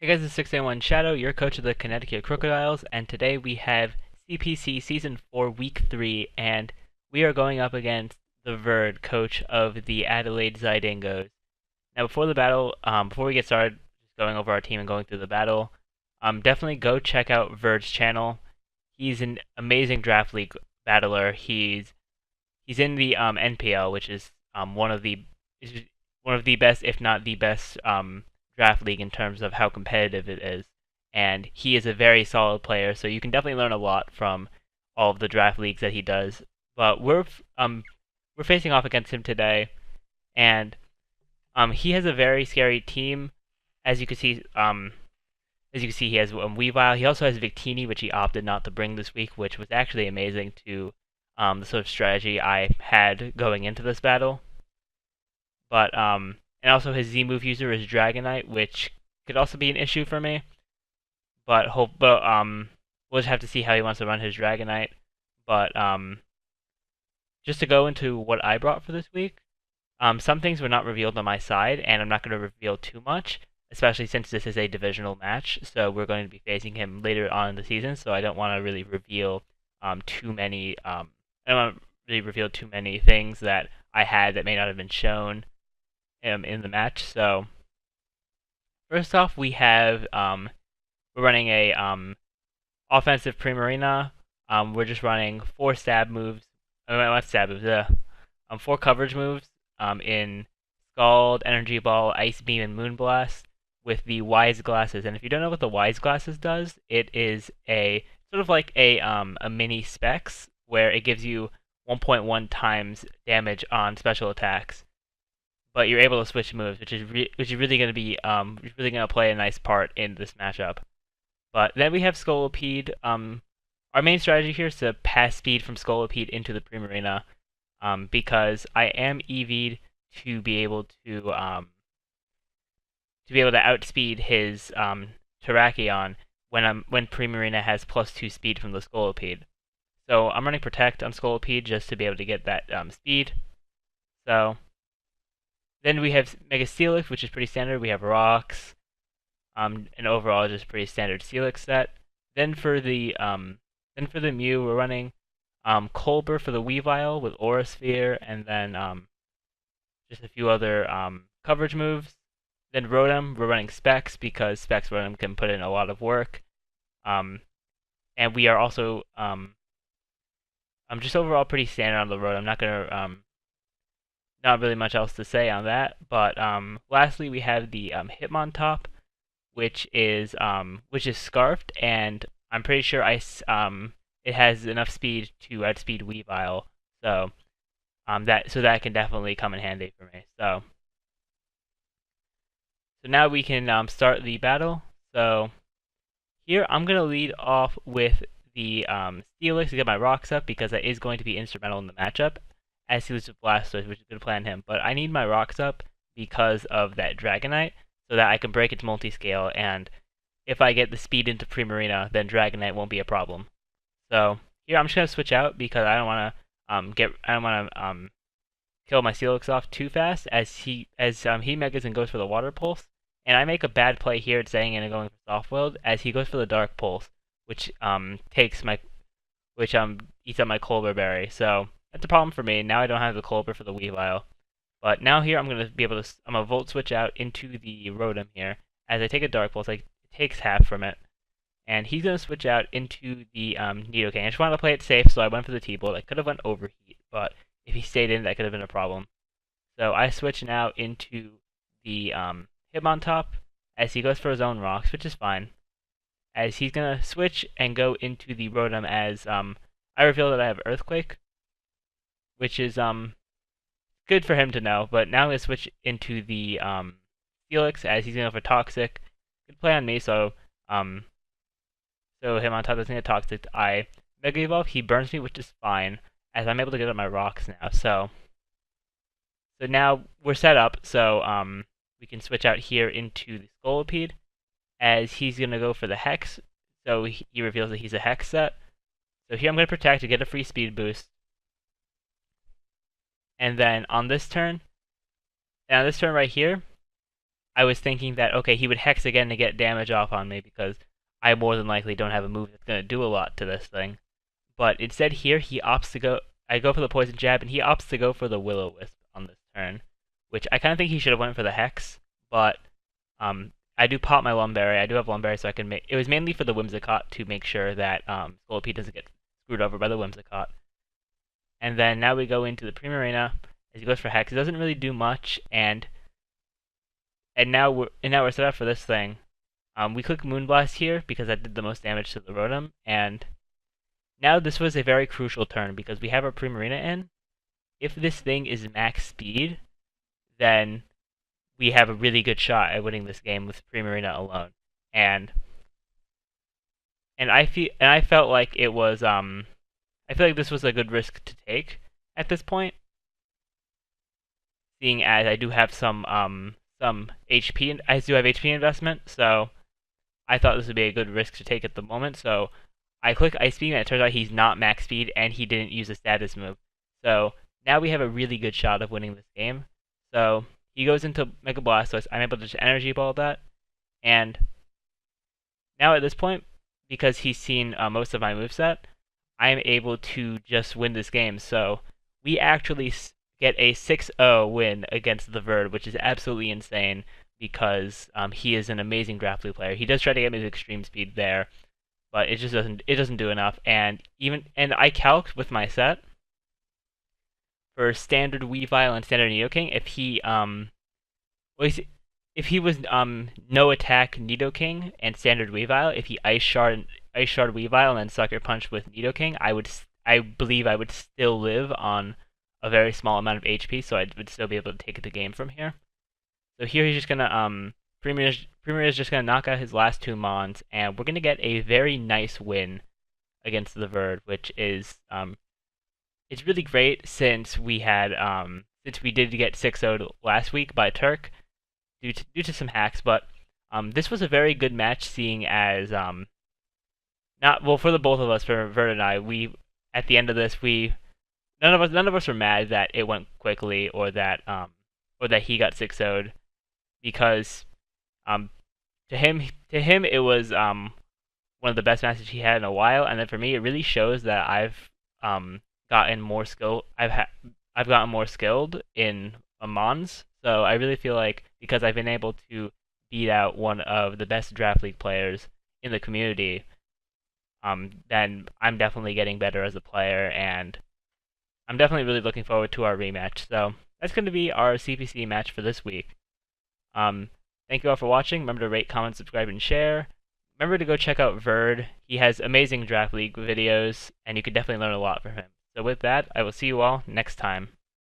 Hey guys, it's 681 Shadow, your coach of the Connecticut Krookodiles, and today we have CPC Season 4, Week 3, and we are going up against the Verd, coach of the Adelaide Zydingos. Now, before the battle, before we get started, just going over our team and going through the battle, definitely go check out Verd's channel. He's an amazing draft league battler. He's in the NPL, which is one of the best, if not the best, draft league in terms of how competitive it is. And he is a very solid player, so you can definitely learn a lot from all of the draft leagues that he does. But we're facing off against him today, and he has a very scary team. As you can see, he has Weavile. He also has Victini, which he opted not to bring this week, which was actually amazing to the sort of strategy I had going into this battle. But and also his Z move user is Dragonite, which could also be an issue for me. But we'll just have to see how he wants to run his Dragonite. But just to go into what I brought for this week, some things were not revealed on my side, and I'm not going to reveal too much, especially since this is a divisional match. So we're going to be facing him later on in the season. So I don't want to really reveal too many. I don't want to really reveal too many things that I had that may not have been shown in the match. So first off, we have we're running a offensive Primarina. We're just running four stab moves. Not stab moves. Four coverage moves. In Scald, Energy Ball, Ice Beam, and Moonblast with the Wise Glasses. And if you don't know what the Wise Glasses does, it is a sort of like a mini Specs where it gives you 1.1 times damage on special attacks. But you're able to switch moves, which is really going to be really going to play a nice part in this matchup. But then we have Scolipede. Our main strategy here is to pass speed from Scolipede into the Primarina, because I am EV'd to be able to outspeed his Terrakion when Primarina has +2 speed from the Scolipede. So I'm running Protect on Scolipede just to be able to get that speed. So then we have Mega Steelix, which is pretty standard. We have Rocks, and overall just pretty standard Steelix set. Then for the Mew, we're running Colbur for the Weavile with Aura Sphere, and then just a few other coverage moves. Then Rotom, we're running Specs because Specs Rotom can put in a lot of work. And we are also just overall pretty standard on the road. I'm not gonna not really much else to say on that. But lastly, we have the Hitmontop, which is Scarfed, and I'm pretty sure it has enough speed to outspeed Weavile. So that can definitely come in handy for me. So now we can start the battle. So here I'm gonna lead off with the Steelix to get my rocks up because that is going to be instrumental in the matchup, as he loses Blastoise, which is going to plan him. But I need my rocks up because of that Dragonite, so that I can break its multi-scale, and if I get the speed into Primarina, then Dragonite won't be a problem. So here I'm just gonna switch out because I don't want to kill my Steelix off too fast as he megas and goes for the Water Pulse, and I make a bad play here staying in and going for Soft Willed as he goes for the Dark Pulse, which eats up my Colbur Berry. So that's a problem for me. Now I don't have the Colbur for the Weavile. But now here I'm gonna Volt Switch out into the Rotom here. As I take a Dark Pulse, it takes half from it. And he's gonna switch out into the Nidoking. I just wanted to play it safe, so I went for the T-Bolt. I could have went Overheat, but if he stayed in, that could have been a problem. So I switch now into the Hitmontop as he goes for his own rocks, which is fine. As he's gonna switch and go into the Rotom as I reveal that I have Earthquake, which is good for him to know. But now I'm gonna switch into the Steelix as he's gonna go for Toxic. Good play on me. So Hitmontop doesn't get Toxic. I Mega Evolve. He burns me, which is fine, as I'm able to get up my rocks now. So now we're set up. So we can switch out here into the Scolipede as he's gonna go for the Hex. So he reveals that he's a Hex set. So here I'm gonna Protect to get a free speed boost. And then on this turn right here, I was thinking that, okay, he would hex again to get damage off on me because I more than likely don't have a move that's going to do a lot to this thing. But instead here, he opts to go, I go for the poison jab, and he opts to go for the Will-O-Wisp on this turn, which I kind of think he should have went for the hex, but I do pop my Lumberry. I do have Lumberry, so I can make, it was mainly for the Whimsicott to make sure that Scolipede doesn't get screwed over by the Whimsicott. And then now we go into the Primarina, as he goes for hex. It doesn't really do much, and now we're set up for this thing. We click Moonblast here because that did the most damage to the Rotom, and now this was a very crucial turn because we have our Primarina in. If this thing is max speed, then we have a really good shot at winning this game with Primarina alone. And I felt like it was I feel like this was a good risk to take at this point, seeing as I do have some HP, I do have HP investment, so I thought this would be a good risk to take at the moment. So I click Ice Beam, and it turns out he's not max speed, and he didn't use a status move. So now we have a really good shot of winning this game. So he goes into Mega Blastoise. I'm able to just Energy Ball that, and now at this point, because he's seen most of my moveset, I'm able to just win this game. So we actually get a 6-0 win against the Verd, which is absolutely insane because he is an amazing Grappling player. He does try to get me to extreme speed there, but it just doesn't do enough. And I calced with my set for standard Weavile and standard Nidoking, if he was no attack Nidoking and standard Weavile, if he Ice Shard Weavile and then Sucker Punch with Nidoking, I believe I would still live on a very small amount of HP, so I would still be able to take the game from here. So here he's just gonna Premier is just gonna knock out his last two Mons, and we're gonna get a very nice win against the Verd, which is it's really great since we did get 6-0'd last week by Turk due to some hacks, but this was a very good match, seeing as not well for the both of us, for Verd and I. We at the end of this, none of us were mad that it went quickly or that he got 6-0'd, because to him it was one of the best matches he had in a while, and then for me it really shows that I've gotten more skill. I've gotten more skilled in Mons, so I really feel like because I've been able to beat out one of the best Draft League players in the community, then I'm definitely getting better as a player, and I'm definitely really looking forward to our rematch. So that's going to be our CPC match for this week. Thank you all for watching. Remember to rate, comment, subscribe, and share. Remember to go check out Verd. He has amazing Draft League videos, and you can definitely learn a lot from him. So with that, I will see you all next time.